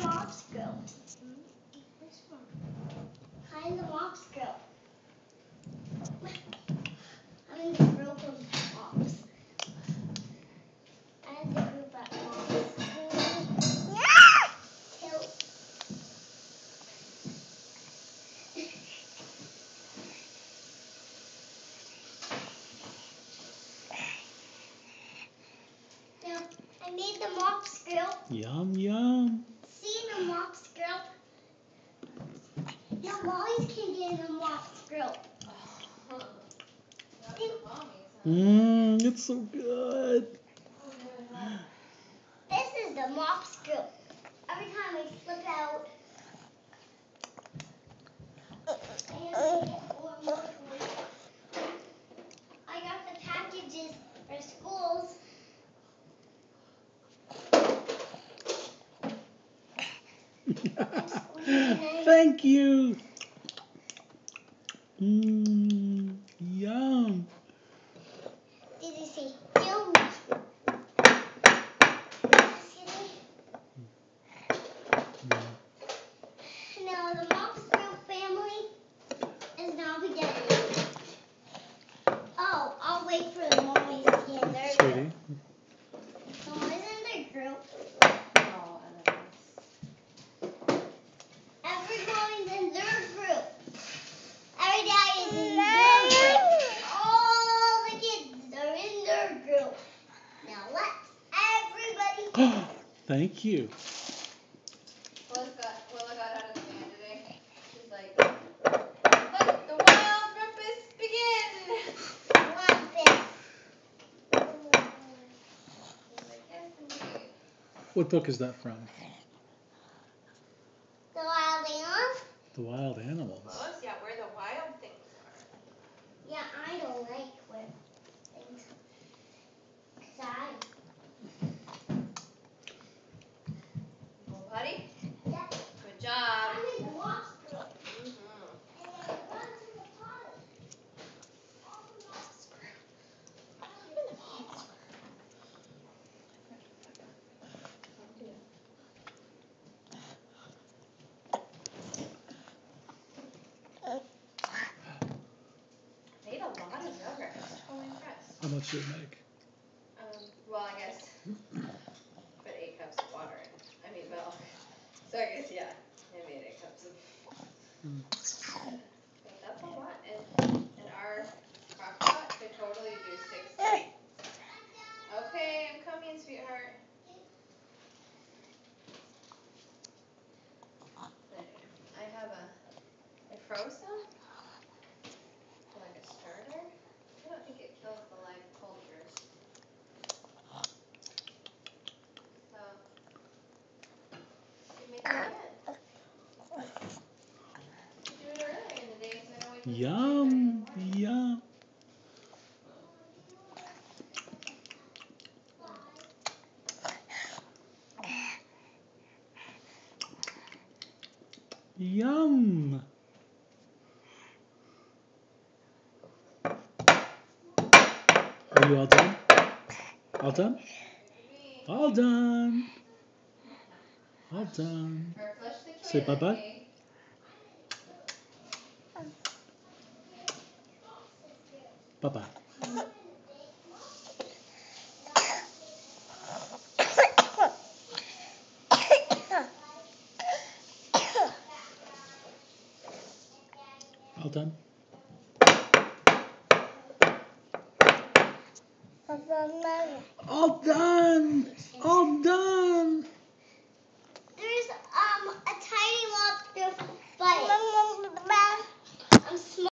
mops go? How did the mops go? I'm in the group of mops. I'm in the group of mops. Help. Now, I made the mops grill. Yum, yum. See the mops grill? Now, Molly's can get in the mops grill. It's so good. This is the mops grill. Every time I slip out, I get more and more toys. I got the packages for schools. Thank you. Yum. Did you see? Yum. Now the Mops Grill family is now beginning. Oh, I'll wait for the mommies to get in their Sweetie. grill. The mommies in their grill. Oh, Everybody's in their grill. Every day is in their grill. All the kids are in their grill. Now let everybody. Thank you. Willa got out of the van today. She's like, let the wild rumpus begin. Rumpus. He's like, yes, indeed. What book is that from? The wild animals? The Wild Animals. Close, yeah, where the wild things are. Yeah, I don't like where things. 'Cause Well, buddy, yeah, good job. I'm in the mops grill. Mm-hmm. And then run to the potty. All the mops grill. I'm in the mops grill. I ate a lot of yogurt. I was totally impressed. How much did it make? Well, I guess put 8 cups of water in. I mean milk. So I guess, yeah, I made 8 cups of. But that's a lot. And our crock pot could totally do 60. Okay, I'm coming, sweetheart. I have I froze some for like a starter. I don't think it kills the live poulters. So, you make it again. You do it earlier in the day so I don't wake up. Yum, yum. Yum. Are you all done? All done? All done. All done. Or flush the Say toilet, bye-bye. okay? Bye-bye. All done? All done! All done!